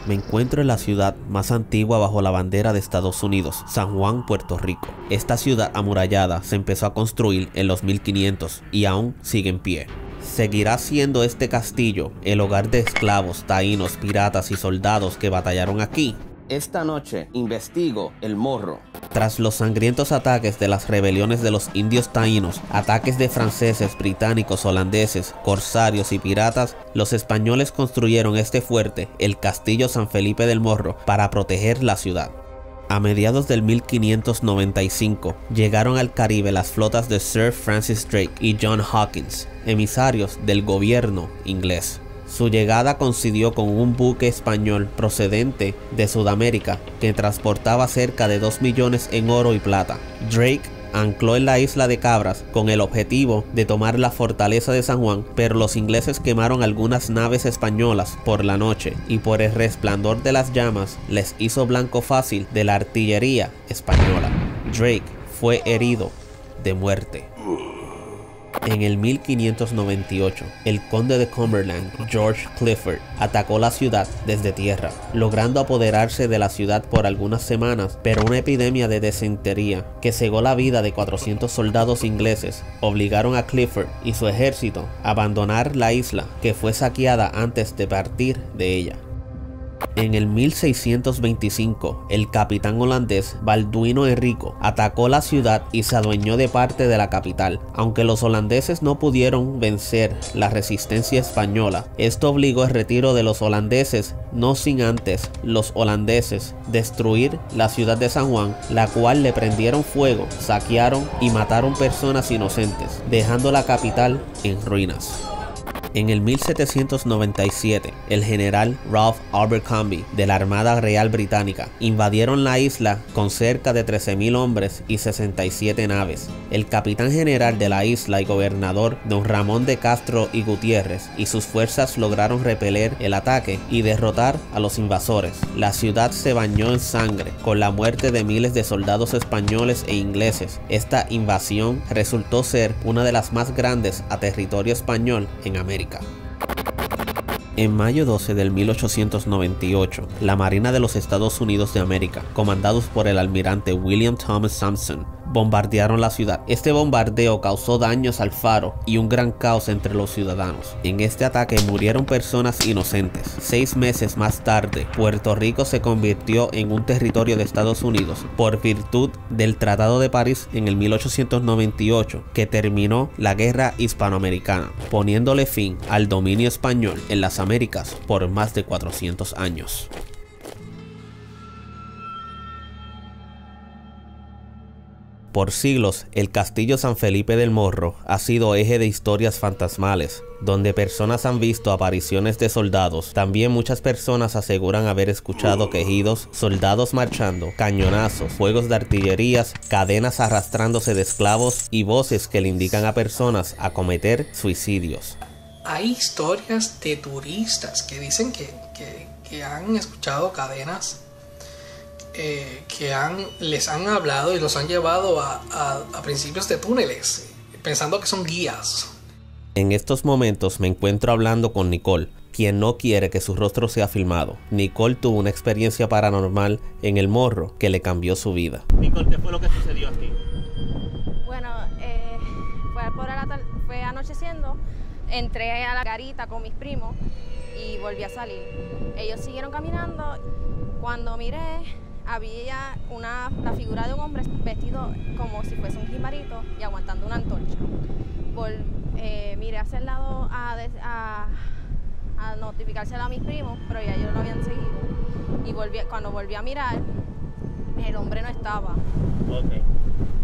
Me encuentro en la ciudad más antigua bajo la bandera de Estados Unidos, San Juan, Puerto Rico. Esta ciudad amurallada se empezó a construir en los 1500 y aún sigue en pie. Seguirá siendo este castillo el hogar de esclavos, taínos, piratas y soldados que batallaron aquí. Esta noche investigo el Morro. Tras los sangrientos ataques de las rebeliones de los indios taínos, ataques de franceses, británicos, holandeses, corsarios y piratas, los españoles construyeron este fuerte, el Castillo San Felipe del Morro, para proteger la ciudad. A mediados del 1595 llegaron al Caribe las flotas de Sir Francis Drake y John Hawkins, emisarios del gobierno inglés. Su llegada coincidió con un buque español procedente de Sudamérica que transportaba cerca de 2 millones en oro y plata. Drake ancló en la isla de Cabras con el objetivo de tomar la fortaleza de San Juan, pero los ingleses quemaron algunas naves españolas por la noche y por el resplandor de las llamas les hizo blanco fácil de la artillería española. Drake fue herido de muerte. En el 1598, el conde de Cumberland, George Clifford, atacó la ciudad desde tierra, logrando apoderarse de la ciudad por algunas semanas, pero una epidemia de disentería que cegó la vida de 400 soldados ingleses obligaron a Clifford y su ejército a abandonar la isla, que fue saqueada antes de partir de ella. En el 1625, el capitán holandés Balduino Henrico atacó la ciudad y se adueñó de parte de la capital. Aunque los holandeses no pudieron vencer la resistencia española, esto obligó el retiro de los holandeses, no sin antes los holandeses destruir la ciudad de San Juan, la cual le prendieron fuego, saquearon y mataron personas inocentes, dejando la capital en ruinas. En el 1797, el general Ralph Abercrombie de la Armada Real Británica invadieron la isla con cerca de 13.000 hombres y 67 naves. El capitán general de la isla y gobernador Don Ramón de Castro y Gutiérrez y sus fuerzas lograron repeler el ataque y derrotar a los invasores. La ciudad se bañó en sangre con la muerte de miles de soldados españoles e ingleses. Esta invasión resultó ser una de las más grandes a territorio español en América. En mayo 12 del 1898, la Marina de los Estados Unidos de América, comandados por el almirante William Thomas Sampson, bombardearon la ciudad. Este bombardeo causó daños al faro y un gran caos entre los ciudadanos. En este ataque murieron personas inocentes. 6 meses más tarde, Puerto Rico se convirtió en un territorio de Estados Unidos por virtud del Tratado de París en el 1898, que terminó la Guerra Hispanoamericana, poniéndole fin al dominio español en las Américas por más de 400 años. Por siglos, el Castillo San Felipe del Morro ha sido eje de historias fantasmales, donde personas han visto apariciones de soldados. También muchas personas aseguran haber escuchado quejidos, soldados marchando, cañonazos, fuegos de artillerías, cadenas arrastrándose de esclavos y voces que le indican a personas a cometer suicidios. Hay historias de turistas que dicen que han escuchado cadenas que les han hablado y los han llevado a principios de túneles, pensando que son guías. En estos momentos me encuentro hablando con Nicole, quien no quiere que su rostro sea filmado. Nicole tuvo una experiencia paranormal en el Morro que le cambió su vida. Nicole, ¿qué fue lo que sucedió aquí? Bueno, fue anocheciendo, entré a la garita con mis primos y volví a salir. Ellos siguieron caminando. Cuando miré, había la figura de un hombre vestido como si fuese un jibarito y aguantando una antorcha. Miré hacia el lado a notificárselo a mis primos, pero ya ellos lo habían seguido. Y cuando volví a mirar, el hombre no estaba. Ok.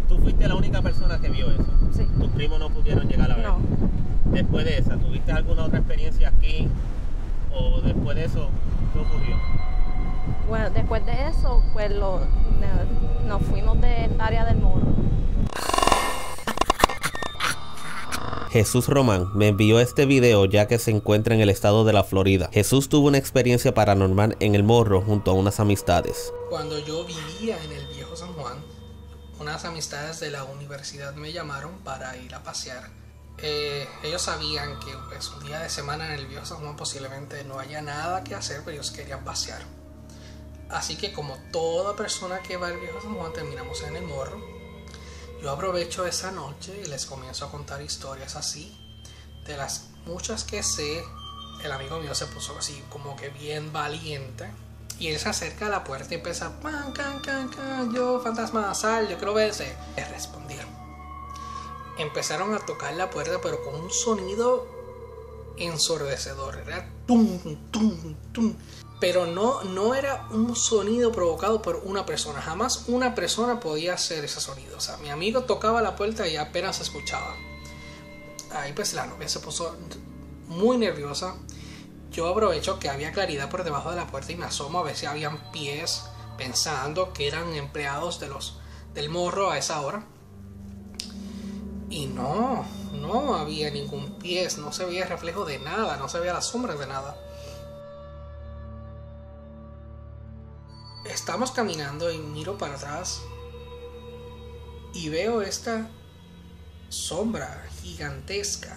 ¿Tú fuiste la única persona que vio eso? Sí. ¿Tus primos no pudieron llegar a ver? No. Después de esa, ¿tuviste alguna otra experiencia aquí? ¿O después de eso, qué ocurrió? Bueno, después de eso, pues nos fuimos del área del Morro. Jesús Román me envió este video ya que se encuentra en el estado de la Florida. Jesús tuvo una experiencia paranormal en el Morro junto a unas amistades. Cuando yo vivía en el Viejo San Juan, unas amistades de la universidad me llamaron para ir a pasear Ellos sabían que pues, un día de semana en el Viejo San Juan posiblemente no haya nada que hacer, pero ellos querían pasear. Así que como toda persona que va al Viejo San Juan, terminamos en el Morro. Yo aprovecho esa noche y les comienzo a contar historias así. De las muchas que sé, el amigo mío se puso así como que bien valiente. Y él se acerca a la puerta y empieza, pan, can, can, can, yo, fantasma, sal, yo quiero verse. Le respondieron. Empezaron a tocar la puerta, pero con un sonido ensordecedor. Era tum, tum, tum. Pero no era un sonido provocado por una persona. Jamás una persona podía hacer ese sonido. O sea, mi amigo tocaba la puerta y apenas se escuchaba. Ahí pues la novia se puso muy nerviosa. Yo aprovecho que había claridad por debajo de la puerta y me asomo a ver si habían pies, pensando que eran empleados del Morro a esa hora. Y no había ningún pie, no se veía reflejo de nada, no se veía la sombra de nada. Estamos caminando y miro para atrás y veo esta sombra gigantesca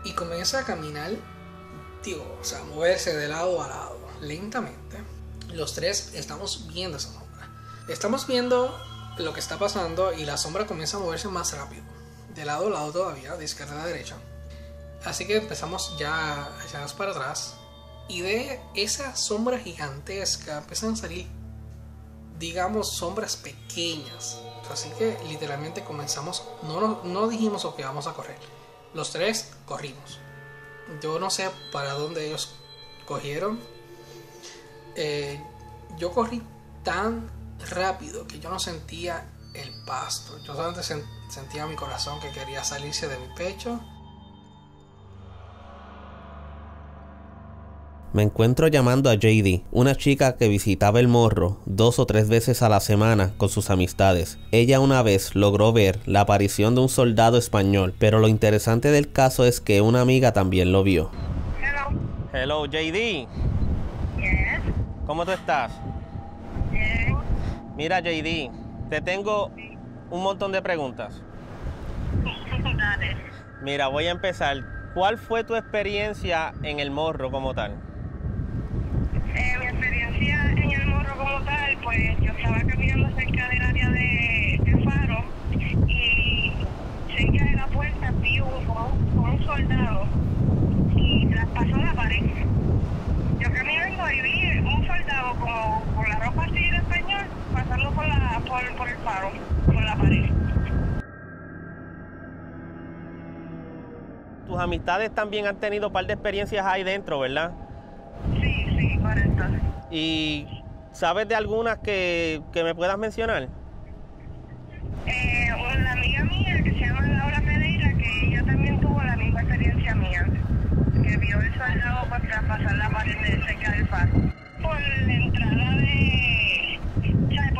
y comienza a caminar, o sea, moverse de lado a lado, lentamente. Los tres estamos viendo esa sombra. Estamos viendo lo que está pasando y la sombra comienza a moverse más rápido. De lado a lado todavía, de izquierda a derecha. Así que empezamos ya a echarnos para atrás. Y de esa sombra gigantesca empiezan a salir, digamos, sombras pequeñas. Así que literalmente comenzamos, no dijimos que vamos a correr. Los tres corrimos. Yo no sé para dónde ellos cogieron. Yo corrí tan rápido que yo no sentía el pasto. Yo solamente sentía mi corazón que quería salirse de mi pecho. Me encuentro llamando a JD, una chica que visitaba el Morro 2 o 3 veces a la semana con sus amistades. Ella una vez logró ver la aparición de un soldado español, pero lo interesante del caso es que una amiga también lo vio. Hello, JD. Yes. ¿Cómo tú estás? Bien. Mira, JD, te tengo un montón de preguntas. Dale. Mira, voy a empezar. ¿Cuál fue tu experiencia en el Morro como tal? Mi experiencia en el Morro como tal, pues yo estaba caminando cerca del área de Faro y cerca de la puerta vi un soldado y traspasó la pared. Yo caminando y vi un soldado como con la ropa así de español pasando por el faro, por la pared. Tus amistades también han tenido un par de experiencias ahí dentro, ¿verdad? Sí, correcto. ¿Y sabes de algunas que me puedas mencionar? Una amiga mía que se llama Laura Pereira, que ella también tuvo la misma experiencia mía, que vio el soldado para traspasar la pared de cerca del faro. Por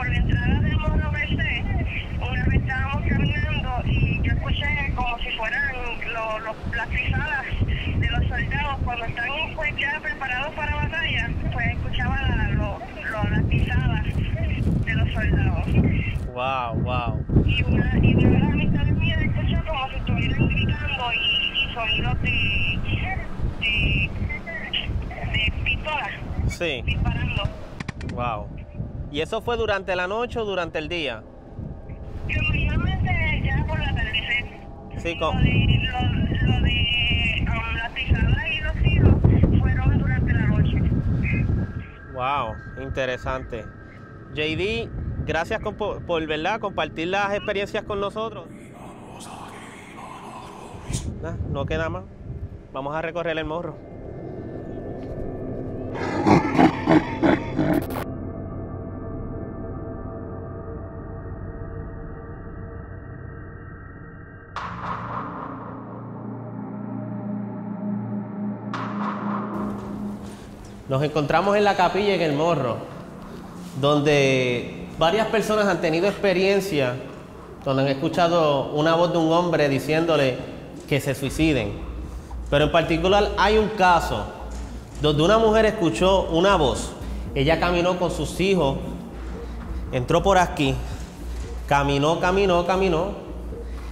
la entrada del Morro Verde, una vez estábamos caminando y yo escuché como si fueran las pisadas de los soldados cuando están pues ya preparados para batalla, pues escuchaba las pisadas de los soldados. Wow. Y una de las amistades mías escuchó como si estuvieran gritando y sonidos de pistolas. Sí. Disparando. Wow. ¿Y eso fue durante la noche o durante el día? Que mayormente ya por la atardecer. Sí, Lo de las pisadas y los tiros fueron durante la noche. Wow, interesante. JD, gracias por ¿verdad? Compartir las experiencias con nosotros. No queda más. Vamos a recorrer el Morro. Nos encontramos en la capilla en el Morro, donde varias personas han tenido experiencia, donde han escuchado una voz de un hombre diciéndole que se suiciden. Pero en particular hay un caso donde una mujer escuchó una voz. Ella caminó con sus hijos, entró por aquí, caminó,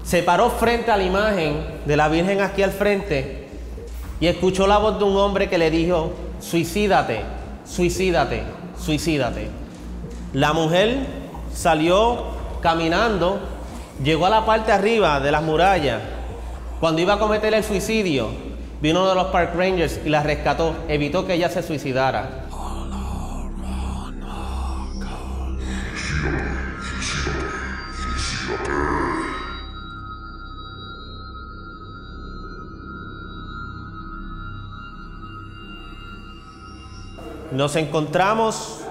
se paró frente a la imagen de la Virgen aquí al frente y escuchó la voz de un hombre que le dijo: suicídate, suicídate, suicídate. La mujer salió caminando, llegó a la parte arriba de las murallas. Cuando iba a cometer el suicidio, vino uno de los Park Rangers y la rescató, evitó que ella se suicidara. Nos encontramos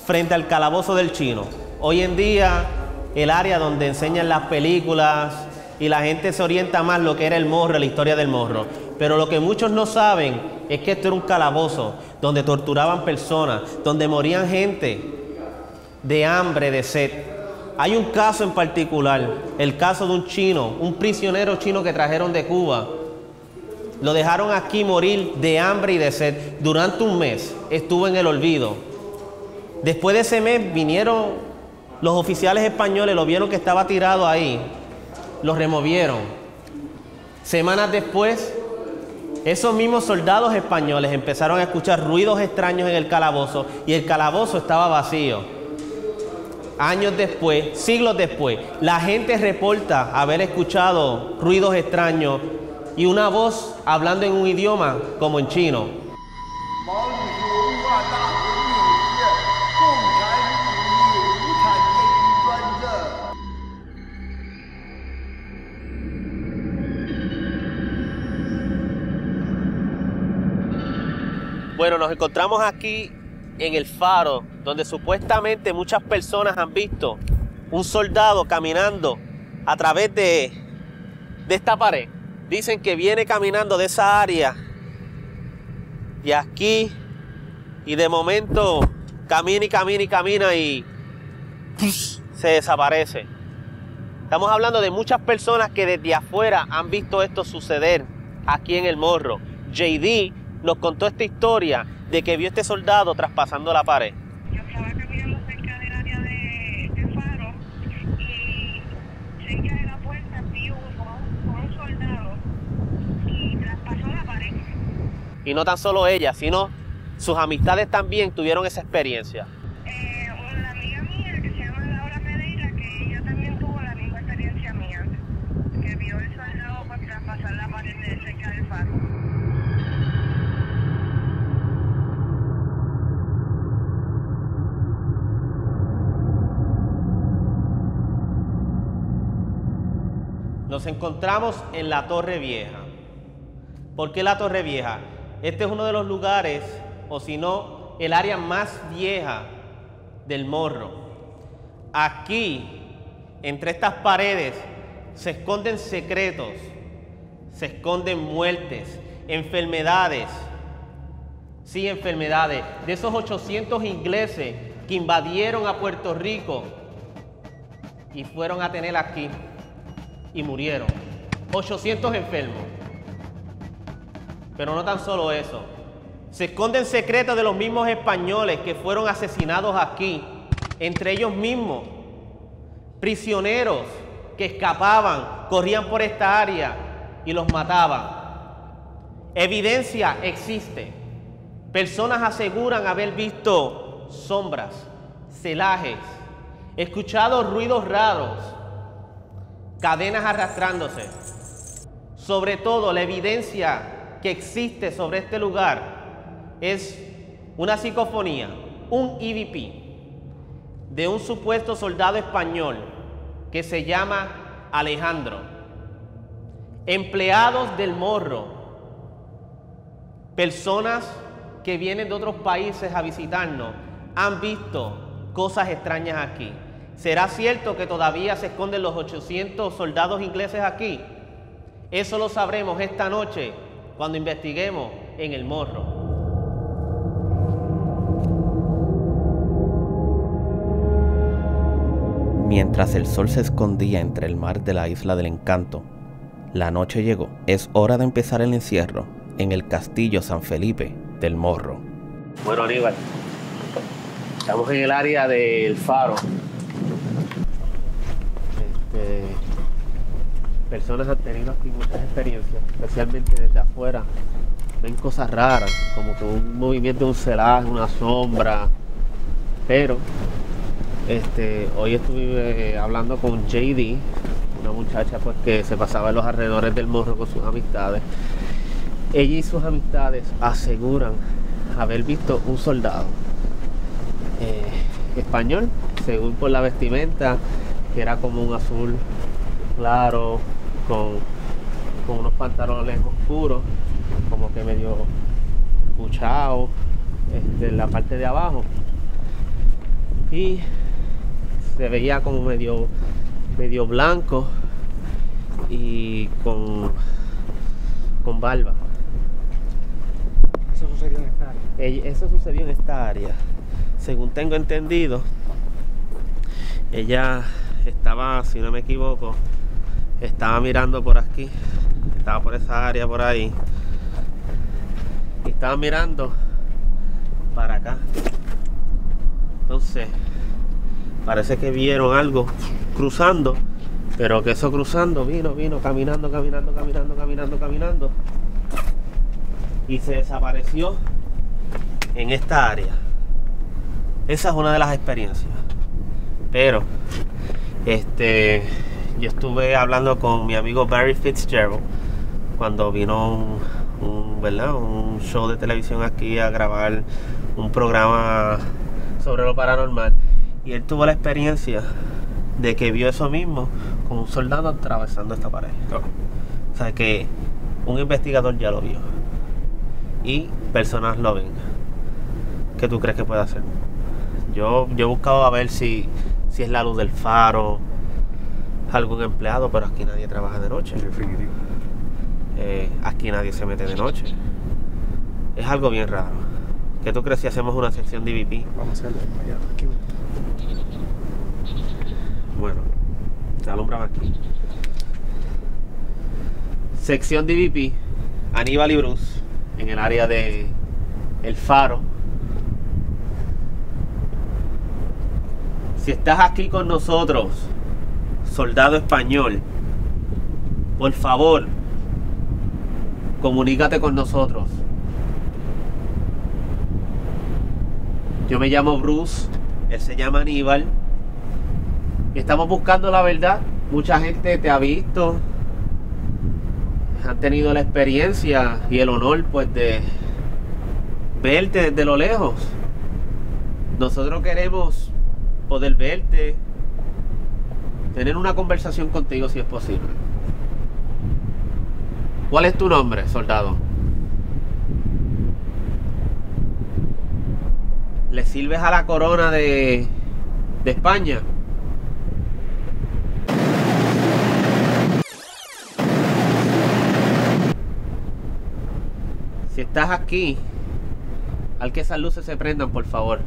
frente al calabozo del Chino. Hoy en día, el área donde enseñan las películas y la gente se orienta más lo que era el Morro, la historia del Morro. Pero lo que muchos no saben es que esto era un calabozo donde torturaban personas, donde morían gente de hambre, de sed. Hay un caso en particular, el caso de un chino, un prisionero chino que trajeron de Cuba. Lo dejaron aquí morir de hambre y de sed. Durante un mes estuvo en el olvido. Después de ese mes vinieron los oficiales españoles, lo vieron que estaba tirado ahí, lo removieron. Semanas después, esos mismos soldados españoles empezaron a escuchar ruidos extraños en el calabozo y el calabozo estaba vacío. Años después, siglos después, la gente reporta haber escuchado ruidos extraños y una voz hablando en un idioma como en chino. Bueno, nos encontramos aquí en el faro, donde supuestamente muchas personas han visto un soldado caminando a través de esta pared. Dicen que viene caminando de esa área y aquí, y de momento camina y camina y camina y se desaparece. Estamos hablando de muchas personas que desde afuera han visto esto suceder aquí en el Morro. JD nos contó esta historia de que vio este soldado traspasando la pared. Yo estaba caminando cerca del área del faro y cerca de la puerta vi un soldado y traspasó la pared. Y no tan solo ella, sino sus amistades también tuvieron esa experiencia. Una amiga mía que se llama Laura Pereira, que ella también tuvo la misma experiencia mía, que vio el soldado para traspasar la pared de cerca del faro. Nos encontramos en la Torre Vieja. ¿Por qué la Torre Vieja? Este es uno de los lugares, o si no, el área más vieja del Morro. Aquí, entre estas paredes, se esconden secretos, se esconden muertes, enfermedades. Sí, enfermedades. De esos 800 ingleses que invadieron a Puerto Rico y fueron a tener aquí y murieron. 800 enfermos. Pero no tan solo eso. Se esconden secretos de los mismos españoles que fueron asesinados aquí. Entre ellos mismos. Prisioneros que escapaban, corrían por esta área y los mataban. Evidencia existe. Personas aseguran haber visto sombras, celajes, escuchado ruidos raros, cadenas arrastrándose. Sobre todo, la evidencia que existe sobre este lugar es una psicofonía, un EVP de un supuesto soldado español que se llama Alejandro. Empleados del Morro, personas que vienen de otros países a visitarnos, han visto cosas extrañas aquí. ¿Será cierto que todavía se esconden los 800 soldados ingleses aquí? Eso lo sabremos esta noche cuando investiguemos en el Morro. Mientras el sol se escondía entre el mar de la Isla del Encanto, la noche llegó. Es hora de empezar el encierro en el Castillo San Felipe del Morro. Bueno, Aníbal, estamos en el área del faro. personas han tenido aquí muchas experiencias, especialmente desde afuera. Ven cosas raras, como que un movimiento de un celaje, una sombra. Pero hoy estuve hablando con JD, una muchacha pues que se pasaba en los alrededores del Morro con sus amistades. Ella y sus amistades aseguran haber visto un soldado español, según por la vestimenta, que era como un azul claro, con unos pantalones oscuros, como que medio puchado en la parte de abajo, y se veía como medio blanco y con barba. Eso sucedió en esta área. Eso sucedió en esta área. Según tengo entendido, ella estaba, si no me equivoco, estaba mirando por aquí, estaba por esa área por ahí, y estaba mirando para acá. Entonces parece que vieron algo cruzando, pero que eso cruzando vino caminando y se desapareció en esta área. Esa es una de las experiencias. Pero yo estuve hablando con mi amigo Barry Fitzgerald cuando vino un show de televisión aquí a grabar un programa sobre lo paranormal, y él tuvo la experiencia de que vio eso mismo con un soldado atravesando esta pared. O sea que un investigador ya lo vio y personas lo ven. ¿Qué tú crees que puede hacer? Yo he buscado a ver si es la luz del faro, algún empleado, pero aquí nadie trabaja de noche. Aquí nadie se mete de noche. Es algo bien raro. ¿Qué tú crees si hacemos una sección de EVP? Vamos a hacerlo allá. Aquí. Bueno, se alumbra aquí. Sección de EVP, Aníbal y Bruce, en el área de El Faro. Si estás aquí con nosotros, soldado español, por favor, comunícate con nosotros. Yo me llamo Bruce, él se llama Aníbal, y estamos buscando la verdad. Mucha gente te ha visto, han tenido la experiencia y el honor pues de verte desde lo lejos. Nosotros queremos poder verte, tener una conversación contigo si es posible. ¿Cuál es tu nombre, soldado? ¿Le sirves a la corona de España? Si estás aquí, al que esas luces se prendan, por favor.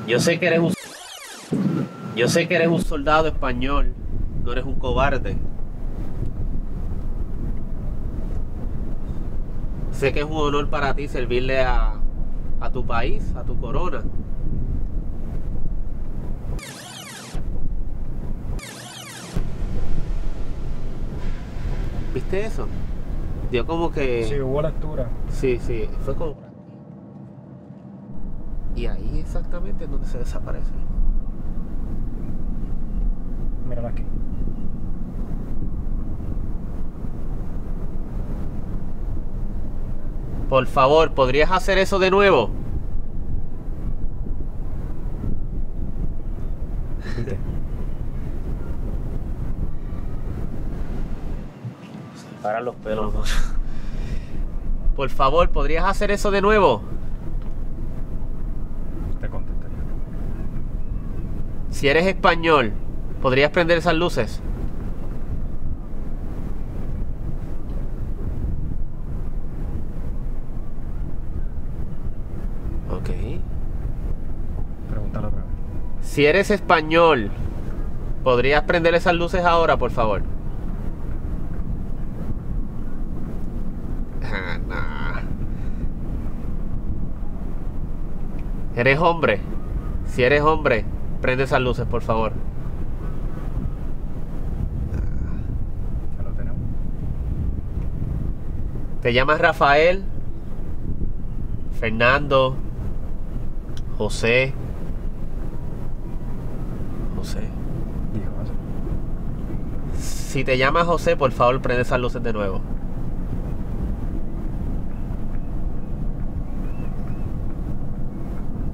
Yo sé que eres un soldado español, no eres un cobarde. Sé que es un honor para ti servirle a tu país, a tu corona. ¿Viste eso? Dio como que... Sí, hubo lectura. Sí, fue como... Y ahí exactamente es donde se desaparece. Mírala aquí. Por favor, ¿podrías hacer eso de nuevo? ¿Viste? Se me paran los pelos. Por favor, ¿podrías hacer eso de nuevo? Te contestaría. Si eres español, ¿podrías prender esas luces? Ok. Pregúntalo otra vez. Si eres español, ¿podrías prender esas luces ahora, por favor? Nah. ¿Eres hombre? Si eres hombre, prende esas luces, por favor. Ya lo tenemos. ¿Te llamas Rafael? Fernando, José. José. Dijo eso. Si te llamas José, por favor, prende esas luces de nuevo.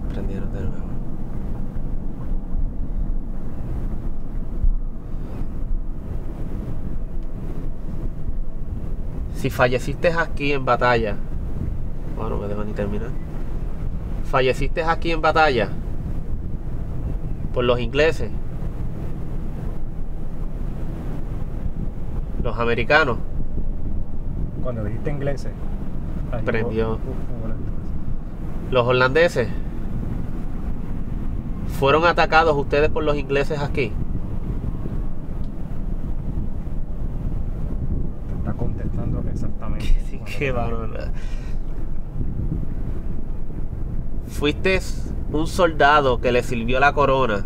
Prendieron de nuevo. Si falleciste aquí en batalla. Bueno, no me dejo ni terminar. Falleciste aquí en batalla por los ingleses, los americanos. Cuando dijiste ingleses, ahí Prendió. hubo la activación. Los holandeses. ¿Fueron atacados ustedes por los ingleses aquí? Te está contestando exactamente. Sí, cuando qué te- barbaridad. ¿Fuiste un soldado que le sirvió la corona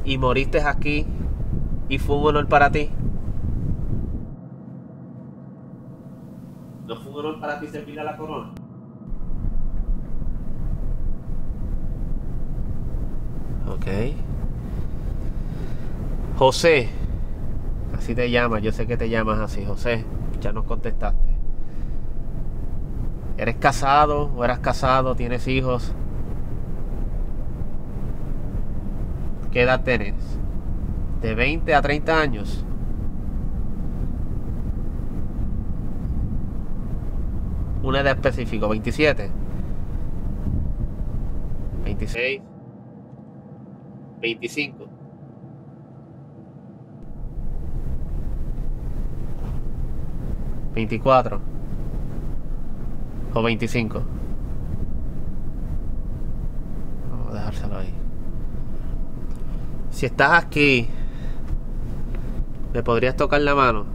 y moriste aquí y fue un honor para ti? ¿No fue un honor para ti servirle a la corona? Ok. José, así te llamas, yo sé que te llamas así, José, ya nos contestaste. ¿Eres casado o eras casado? ¿Tienes hijos? ¿Qué edad tienes? ¿De 20 a 30 años? Una edad específica, 27, 26, 25. ¿24 o 25? Vamos a dejárselo ahí. Si estás aquí, ¿me podrías tocar la mano?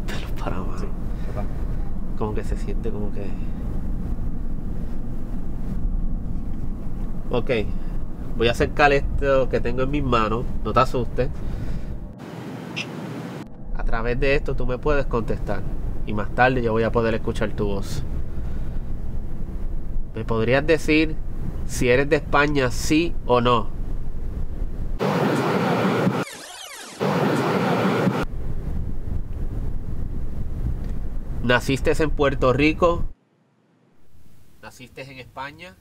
Pelos para mano. Sí, total. Como que se siente como que... Ok, voy a acercar esto que tengo en mis manos, no te asustes. A través de esto tú me puedes contestar y más tarde yo voy a poder escuchar tu voz. ¿Me podrías decir si eres de España, sí o no? ¿Naciste en Puerto Rico? ¿Naciste en España?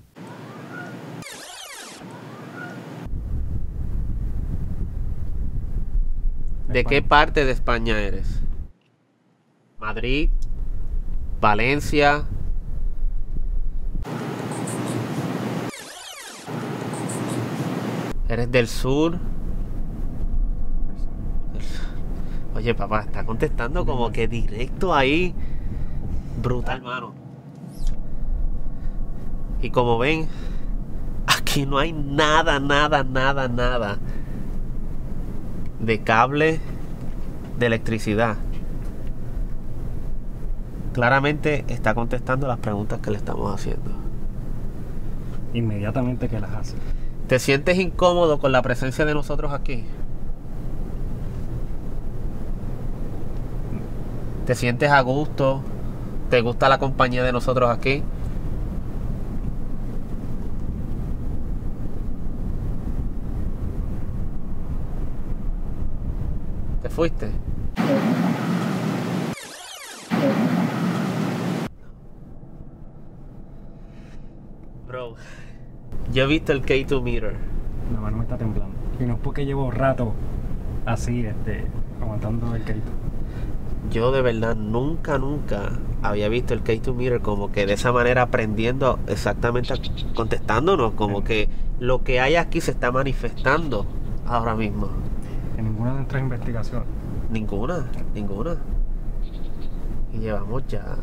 ¿De qué España. parte de España eres? ¿Madrid? ¿Valencia? ¿Eres del sur? Oye, papá, está contestando como que directo ahí. Brutal, mano. Y como ven, aquí no hay nada de cable de electricidad. Claramente está contestando las preguntas que le estamos haciendo. Inmediatamente que las hace. ¿Te sientes incómodo con la presencia de nosotros aquí? ¿Te sientes a gusto? ¿Te gusta la compañía de nosotros aquí? ¿Te fuiste? Bro, yo he visto el K2 meter. La mano me está temblando. Y no es porque llevo rato así, aguantando el crédito. Yo de verdad nunca había visto el K2 meter como que de esa manera aprendiendo exactamente, contestándonos, como que lo que hay aquí se está manifestando ahora mismo. En ninguna de nuestras investigaciones. Ninguna. Y llevamos ya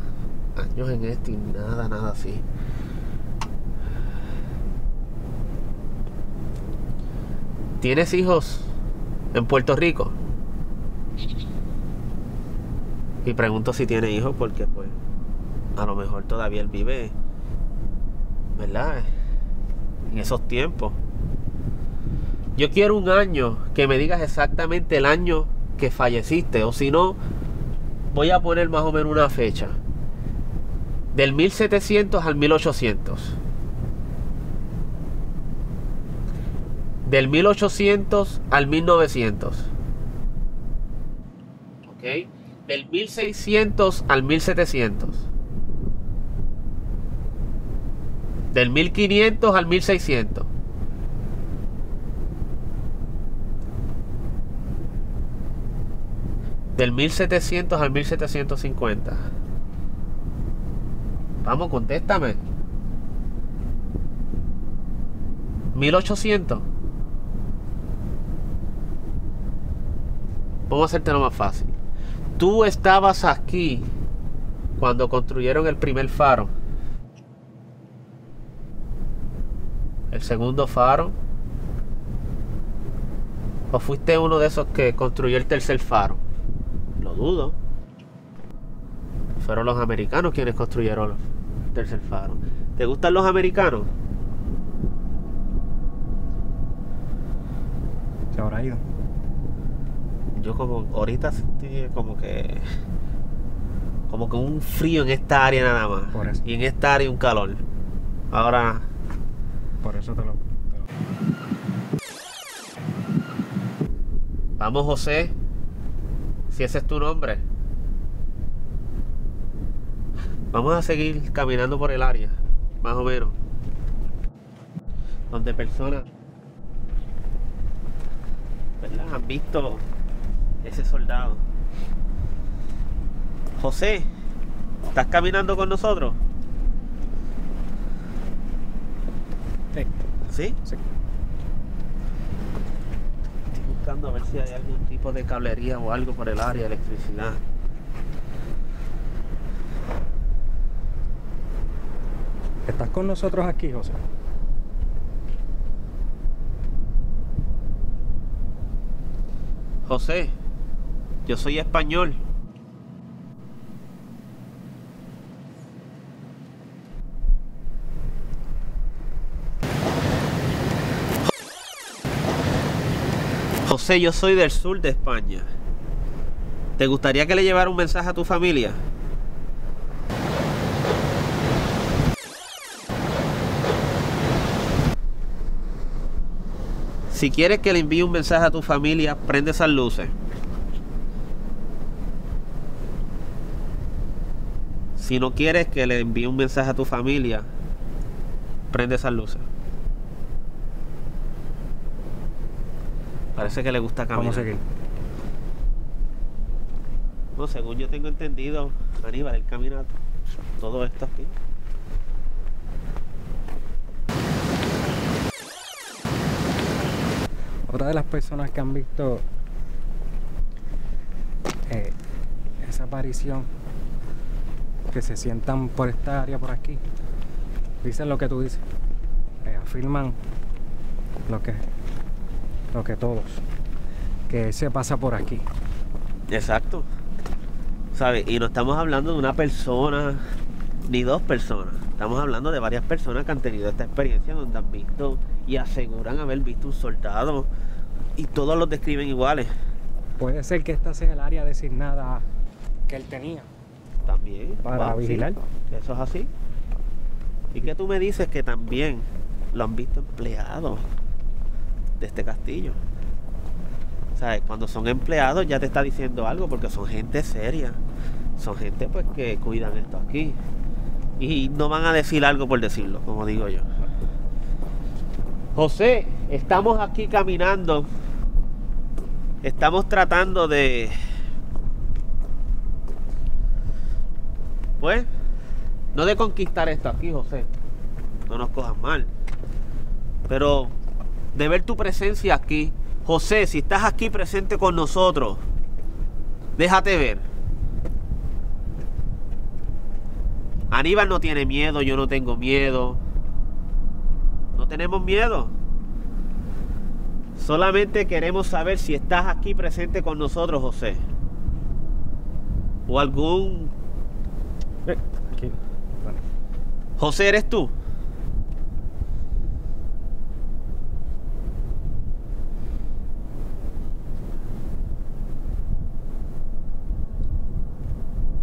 años en esto y nada así. ¿Tienes hijos en Puerto Rico? Y pregunto si tiene hijos porque pues a lo mejor todavía él vive, ¿verdad? En esos tiempos. Yo quiero un año, que me digas exactamente el año que falleciste, o si no, voy a poner más o menos una fecha. Del 1700 al 1800. Del 1800 al 1900. ¿Ok? Del 1600 al 1700. Del 1500 al 1600. Del 1700 al 1750. Vamos, contéstame. 1800. Vamos a hacértelo más fácil. Tú estabas aquí cuando construyeron el primer faro, el segundo faro, o fuiste uno de esos que construyó el tercer faro. Lo dudo. Fueron los americanos quienes construyeron el tercer faro. ¿Te gustan los americanos? Se habrá ido. Yo como ahorita sentí como que un frío en esta área nada más. Por eso. Y en esta área un calor. Ahora Por eso te lo... vamos, José. Si ese es tu nombre. Vamos a seguir caminando por el área, más o menos, donde personas, ¿verdad?, han visto ese soldado. José, ¿estás caminando con nosotros? Sí. ¿Sí? Sí. Estoy buscando a ver si hay algún tipo de cablería o algo por el área, electricidad. ¿Estás con nosotros aquí, José? José, yo soy español. José, yo soy del sur de España. ¿Te gustaría que le llevara un mensaje a tu familia? Si quieres que le envíe un mensaje a tu familia, prende esas luces. Si no quieres que le envíe un mensaje a tu familia, prende esas luces. Parece que le gusta caminar. Vamos a seguir. No, según yo tengo entendido, Aníbal, él camina todo esto aquí. Otra de las personas que han visto esa aparición, que se sientan por esta área por aquí, dicen lo que tú dices, afirman lo que todos, que se pasa por aquí. Exacto. ¿Sabes? Y no estamos hablando de una persona ni dos personas. Estamos hablando de varias personas que han tenido esta experiencia donde han visto y aseguran haber visto un soldado, y todos los describen iguales. Puede ser que esta sea el área designada que él tenía También. para Wow, vigilar. sí, eso es así. ¿Y qué tú me dices que también lo han visto empleados de este castillo? ¿Sabes? Cuando son empleados ya te está diciendo algo, porque son gente seria. Son gente pues que cuidan esto aquí. Y no van a decir algo por decirlo, como digo yo. José, estamos aquí caminando. Estamos tratando de... pues, no de conquistar esto aquí, José. No nos cojas mal. Pero de ver tu presencia aquí. José, si estás aquí presente con nosotros, déjate ver. Aníbal no tiene miedo, yo no tengo miedo. No tenemos miedo. Solamente queremos saber si estás aquí presente con nosotros, José. O algún... Aquí. Bueno. José, ¿eres tú?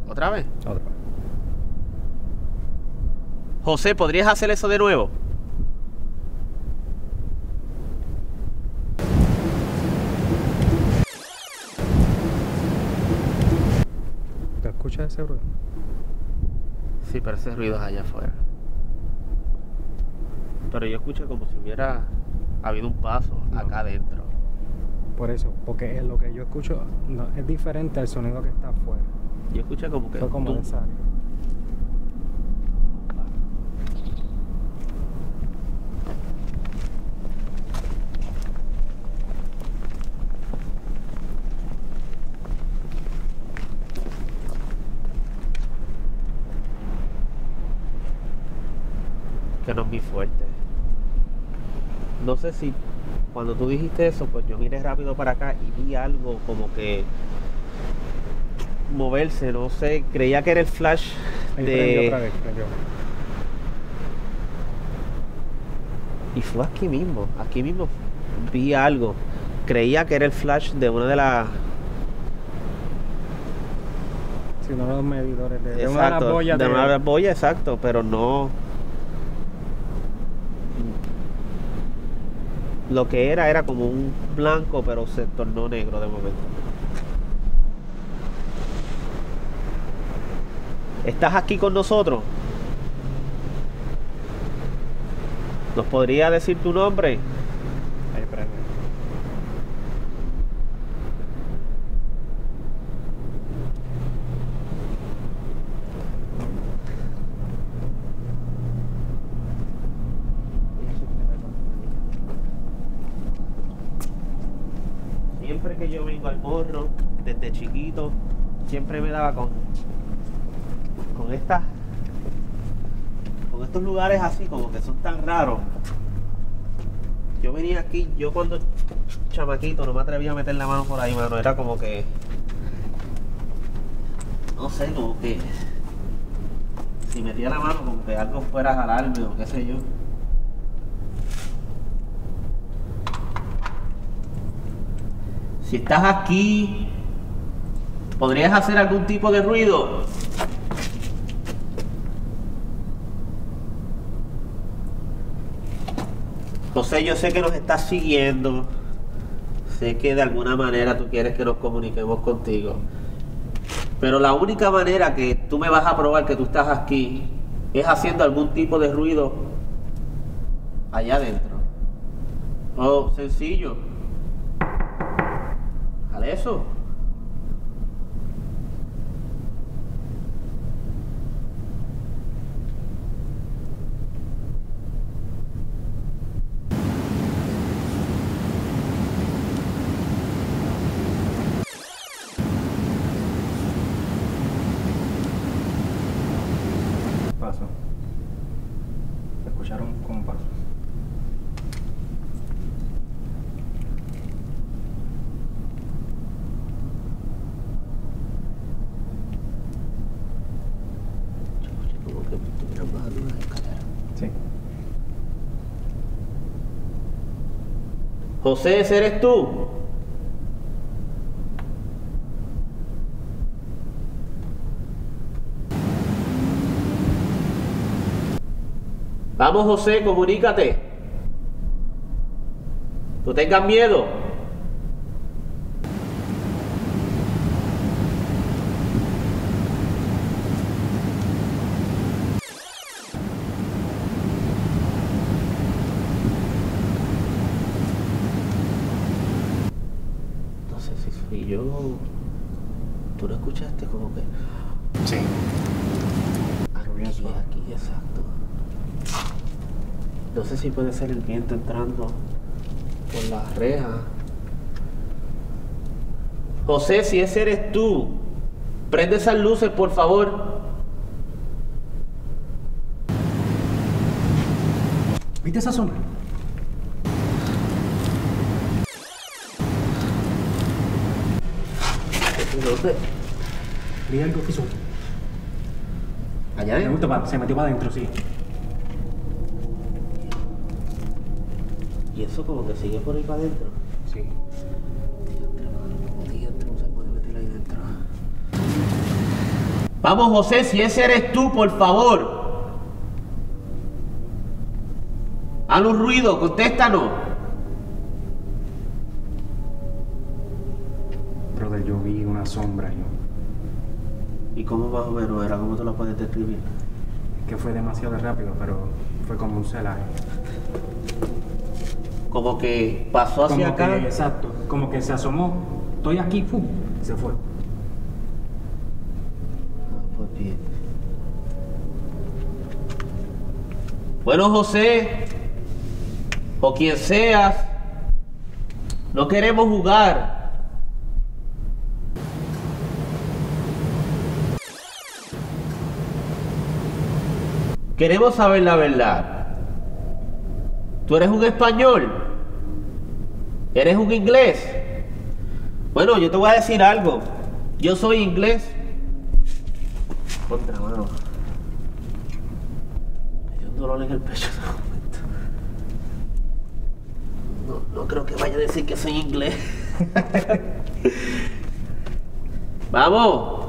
¿Otra vez? Otra vez. José, ¿podrías hacer eso de nuevo? ¿Te escuchas ese ruido? Sí, pero ese ruido es allá afuera. Pero yo escucho como si hubiera habido un paso acá adentro. Por eso, porque lo que yo escucho no, es diferente al sonido que está afuera. Yo escucho como que... Fue como de esa área. Que no es muy fuerte. No sé si cuando tú dijiste eso, pues yo miré rápido para acá y vi algo como que moverse, no sé, creía que era el flash Ahí prendió de... otra vez, prendió. Y fue aquí mismo vi algo. Creía que era el flash de una de las... Sí, uno de los medidores de una de las Exacto, boyas de una de las boyas, exacto, pero no... Lo que era como un blanco, pero se tornó negro de momento. ¿Estás aquí con nosotros? ¿Nos podría decir tu nombre? Ahí prende. Siempre que yo vengo al Morro, desde chiquito, siempre me daba con estos lugares así, como que son tan raros. Yo venía aquí, yo cuando chamaquito no me atrevía a meter la mano por ahí, mano. Era como que... No sé, como que... Si metía la mano, como que algo fuera a jalarme o qué sé yo. Si estás aquí, ¿podrías hacer algún tipo de ruido? José, yo sé que nos estás siguiendo. Sé que de alguna manera tú quieres que nos comuniquemos contigo. Pero la única manera que tú me vas a probar que tú estás aquí es haciendo algún tipo de ruido allá adentro. Oh, sencillo. Haz eso. Paso. Escucharon como pasos. Como que estuvieran bajando una escalera. Sí. José, ¿ese eres tú? Vamos, José, comunícate. No tengas miedo. No sé si fui yo. ¿Tú lo escuchaste como que? Sí. Bien Aquí, suave. aquí, exacto. No sé si puede ser el viento entrando por la reja. José, si ese eres tú, prende esas luces, por favor. ¿Viste esa sombra? ¿Y dónde? Vi algo que hizo. Allá adentro. Se metió para adentro, sí. Y eso como que sigue por ahí para adentro. Sí. No se puede meter ahí dentro. Vamos, José, si ese eres tú, por favor. Haz un ruido, contéstanos. Brother, yo vi una sombra yo. ¿Y cómo más o menos era? ¿Cómo te lo puedes describir? Que fue demasiado rápido, pero fue como un celaje. Como que pasó hacia Como acá. que, exacto, como que se asomó. Estoy aquí, ¡pum! Se fue. Pues bien. Bueno, José, o quien seas, no queremos jugar. Queremos saber la verdad. ¿Tú eres un español? ¿Eres un inglés? Bueno, yo te voy a decir algo. Yo soy inglés. Contra mano. Me dio un dolor en el pecho en ese momento. No creo que vaya a decir que soy inglés. ¡Vamos!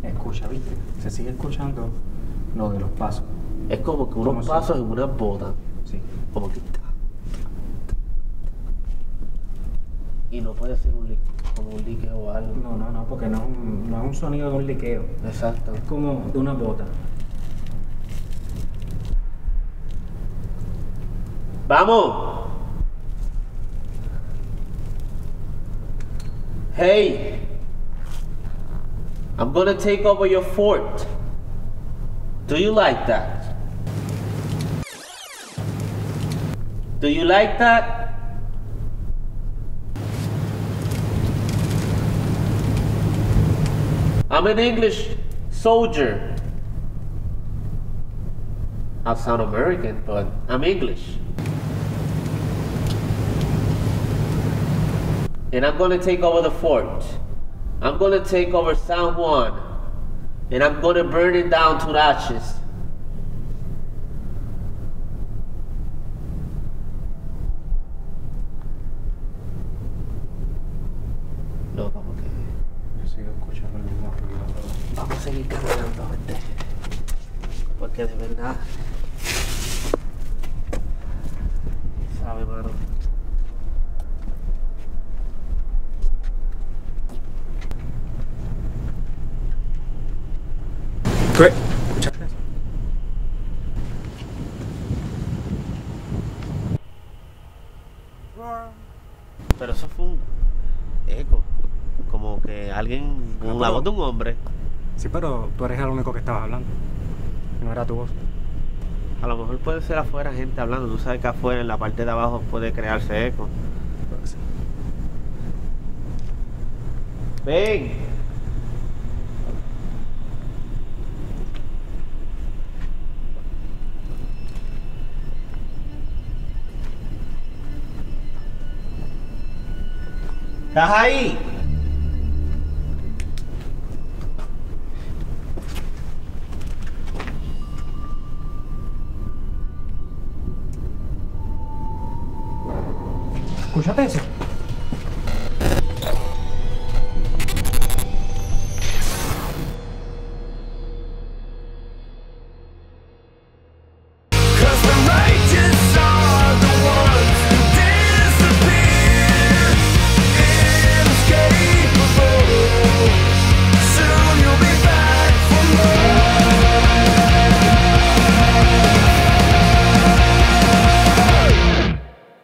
Escucha, ¿viste? Se sigue escuchando lo de los pasos. Es como que ¿Cómo unos suena? pasos en una bota. Sí. Como que... Y no puede ser como un liqueo o algo. No, porque no es un sonido de un liqueo. Exacto. Es como de una bota. ¡Vamos! Hey! I'm gonna take over your fort. Do you like that? Do you like that? I'm an English soldier. I sound American, but I'm English. And I'm gonna take over the fort. I'm gonna take over San Juan. And I'm gonna burn it down to ashes. No, como que... Yo sigo escuchando el mismo ruido. Vamos a seguir caminando, gente. Porque de verdad... ¿Sabe, mano? ¿Qué? ¿Escuchaste eso? Pero eso fue un eco. Como que alguien... La voz de un hombre. Sí, pero tú eres el único que estabas hablando. No era tu voz. A lo mejor puede ser afuera gente hablando. Tú sabes que afuera, en la parte de abajo, puede crearse eco. Pero sí. ¡Ven! ¿Estás ahí? ¿Escuchaste eso?